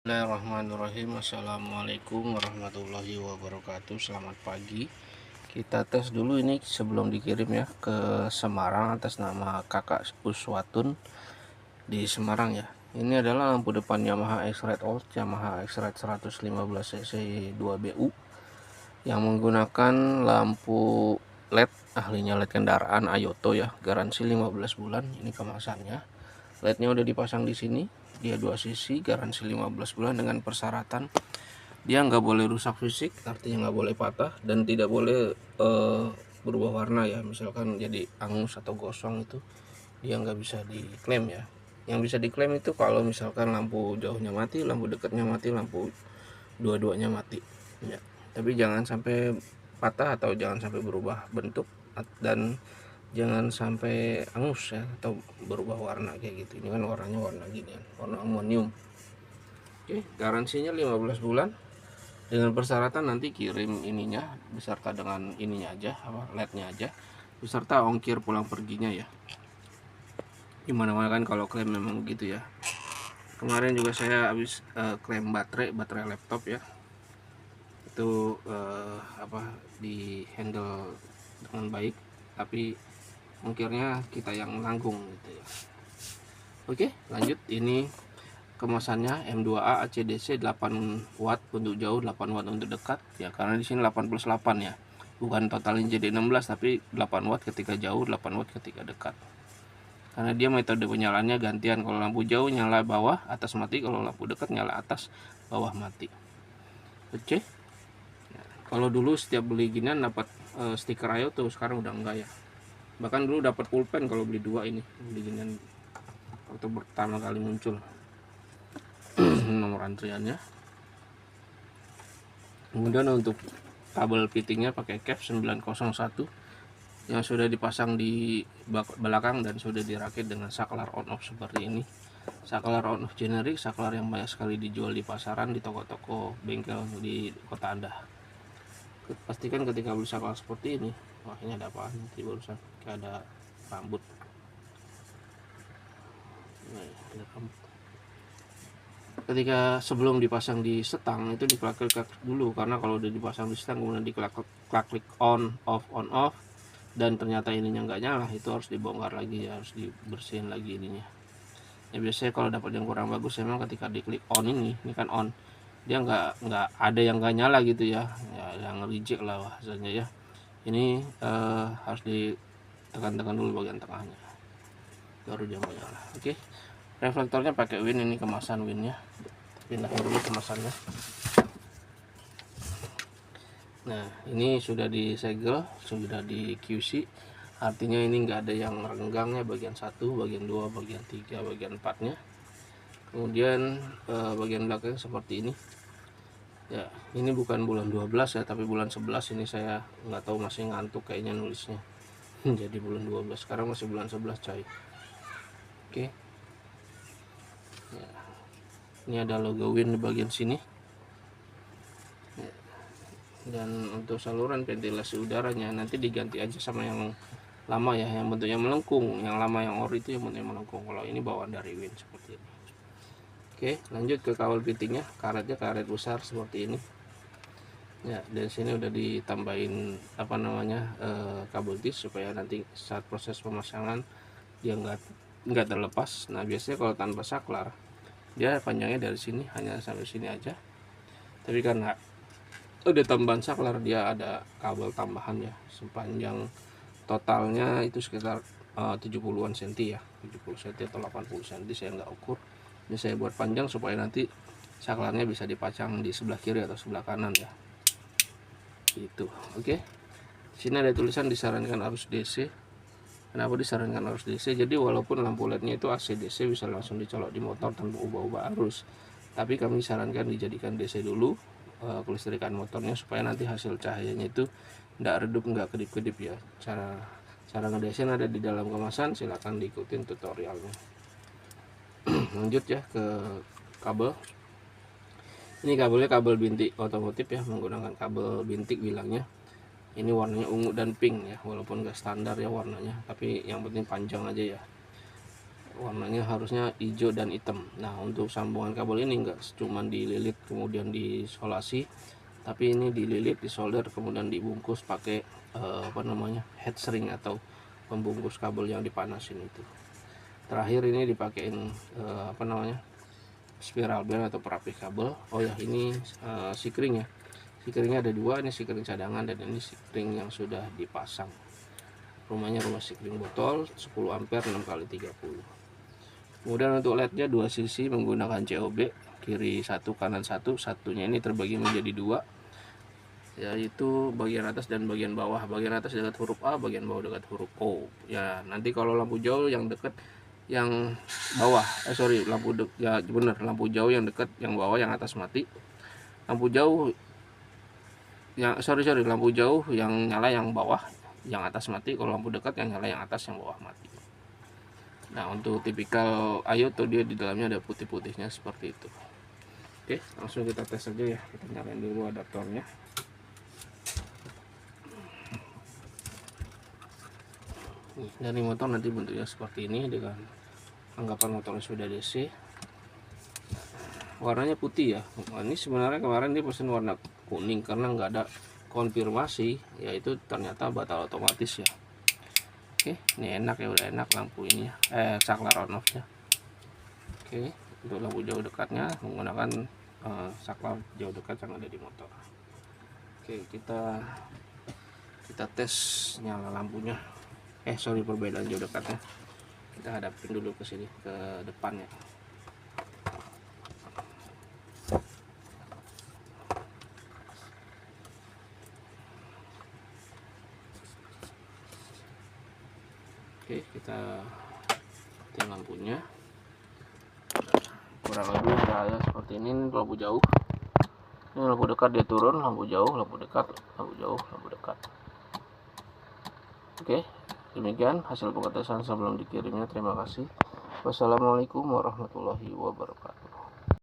Bismillahirrahmanirrahim. Assalamualaikum warahmatullahi wabarakatuh. Selamat pagi. Kita tes dulu ini sebelum dikirim ya ke Semarang atas nama kakak Uswatun di Semarang ya. Ini adalah lampu depan Yamaha X-Rite Old, Yamaha X-Rite 115 cc 2BU yang menggunakan lampu LED, ahlinya LED kendaraan Ayoto ya, garansi 15 bulan. Ini kemasannya. LED-nya udah dipasang di sini, dia 2 sisi, garansi 15 bulan dengan persyaratan dia nggak boleh rusak fisik, artinya nggak boleh patah dan tidak boleh berubah warna ya, misalkan jadi angus atau gosong itu dia nggak bisa diklaim ya. Yang bisa diklaim itu kalau misalkan lampu jauhnya mati, lampu dekatnya mati, lampu dua-duanya mati ya. Tapi jangan sampai patah atau jangan sampai berubah bentuk dan jangan sampai angus ya atau berubah warna kayak gitu. Ini kan warnanya warna gini ya, warna amonium. Oke, garansinya 15 bulan dengan persyaratan nanti kirim ininya beserta dengan ininya aja, LED-nya aja, beserta ongkir pulang perginya ya. Gimana kan kalau klaim memang begitu ya. Kemarin juga saya habis klaim baterai laptop ya. Itu di handle dengan baik, tapi ongkirnya kita yang nanggung gitu ya. Oke, lanjut. Ini kemasannya M2A ACDC 8 watt untuk jauh, 8 watt untuk dekat ya, karena di sini 88 ya, bukan totalnya jadi 16 tapi 8 watt ketika jauh, 8 watt ketika dekat, karena dia metode penyalaannya gantian. Kalau lampu jauh nyala bawah atas mati, kalau lampu dekat nyala atas bawah mati. Oke. Nah, kalau dulu setiap beli ginian dapat stiker Ayoto, sekarang udah enggak ya. Bahkan dulu dapat pulpen kalau beli 2 ini, beli ginian waktu pertama kali muncul. Nomor antriannya. Kemudian untuk kabel fittingnya pakai cap 901 yang sudah dipasang di belakang dan sudah dirakit dengan saklar on off seperti ini. Saklar on off generik, saklar yang banyak sekali dijual di pasaran, di toko-toko bengkel di kota Anda. Pastikan ketika beli saklar seperti ini, wah ini ada apaan nanti barusan, kayak ada rambut. Nah, ada rambut. Ketika sebelum dipasang di setang itu diklik-klik dulu, karena kalau udah dipasang di setang kemudian diklik on off dan ternyata ininya nggak nyala, itu harus dibongkar lagi ya, harus dibersihin lagi ininya ya. Biasanya kalau dapat yang kurang bagus memang ketika diklik on ini kan on, dia nggak ada yang nggak nyala gitu ya, yang reject lah hasilnya ya. Ini harus ditekan-tekan dulu bagian tengahnya baru dia mau nyala. Oke. Reflektornya pakai win, ini kemasan winnya, pindahin dulu kemasannya. Nah, ini sudah disegel, sudah di QC, artinya ini enggak ada yang renggangnya, bagian 1, bagian 2, bagian 3, bagian 4 nya. Kemudian bagian belakang seperti ini ya. Ini bukan bulan 12 ya, tapi bulan 11. Ini saya nggak tahu, masih ngantuk kayaknya nulisnya. Jadi bulan 12, sekarang masih bulan 11 coy. Oke. Ya. Ini ada logo win di bagian sini. Dan untuk saluran ventilasi udaranya nanti diganti aja sama yang lama ya, yang bentuknya melengkung. Yang lama yang ori itu yang bentuknya melengkung. Kalau ini bawaan dari win seperti ini. Oke, lanjut ke kabel fittingnya. Karetnya karet besar seperti ini ya. Dan sini udah ditambahin kabel tis supaya nanti saat proses pemasangan dia nggak terlepas. Nah, biasanya kalau tanpa saklar dia panjangnya dari sini hanya sampai sini aja, tapi karena udah tambahan saklar dia ada kabel tambahan ya, sepanjang totalnya itu sekitar 70-an cm ya, 70 cm atau 80 cm, saya nggak ukur. Ini saya buat panjang supaya nanti saklarnya bisa dipasang di sebelah kiri atau sebelah kanan ya, itu. Oke. Sini ada tulisan disarankan arus DC. Kenapa disarankan arus DC? Jadi walaupun lampu LED-nya itu AC DC bisa langsung dicolok di motor tanpa ubah-ubah arus, tapi kami sarankan dijadikan DC dulu kelistrikan motornya, supaya nanti hasil cahayanya itu tidak redup, nggak kedip-kedip ya. Cara ngedesain ada di dalam kemasan, silahkan diikutin tutorialnya. Lanjut ya ke kabel. Ini kabelnya kabel bintik otomotif ya, menggunakan kabel bintik bilangnya. Ini warnanya ungu dan pink ya, walaupun gak standar ya warnanya, tapi yang penting panjang aja ya. warnanya harusnya hijau dan hitam. Nah, untuk sambungan kabel ini enggak cuma dililit kemudian disolasi, tapi ini dililit, disolder, kemudian dibungkus pakai head shrink atau pembungkus kabel yang dipanasin itu. Terakhir ini dipakein spiral band atau perapih kabel. Oh ya, ini sikring ya. Sikringnya ada dua, ini sikring cadangan dan ini sikring yang sudah dipasang. Rumahnya rumah sikring botol 10 ampere 6x30. Kemudian untuk LED-nya dua sisi menggunakan COB, kiri satu kanan satu, satunya ini terbagi menjadi dua, yaitu bagian atas dan bagian bawah. Bagian atas dekat huruf A, bagian bawah dekat huruf O. Ya, nanti kalau lampu jauh yang dekat yang bawah, lampu jauh yang dekat yang bawah, yang atas mati. Lampu jauh lampu jauh yang nyala yang bawah, yang atas mati. Kalau lampu dekat yang nyala yang atas, yang bawah mati. Nah, untuk tipikal Ayo tuh dia di dalamnya ada putih-putihnya seperti itu. Oke, langsung kita tes aja ya. Kita nyalain dulu adaptornya. Nih, dari motor nanti bentuknya seperti ini dengan anggapan motornya sudah DC. Warnanya putih ya. Ini sebenarnya kemarin dia pesen warna kuning karena nggak ada konfirmasi, yaitu ternyata batal otomatis ya. Oke, ini enak ya, udah enak lampu ini ya, saklar on off nya. Oke, untuk lampu jauh dekatnya menggunakan saklar jauh dekat yang ada di motor. Oke, kita tes nyala lampunya. Perbedaan jauh dekatnya. Kita hadapin dulu ke sini, ke depannya. Oke, kita matiin lampunya. Kurang lebih cahaya seperti ini lampu jauh. Ini lampu dekat dia turun, lampu jauh, lampu dekat, lampu jauh, lampu dekat. Oke, demikian hasil pengetesan sebelum dikirimnya. Terima kasih. Wassalamualaikum warahmatullahi wabarakatuh.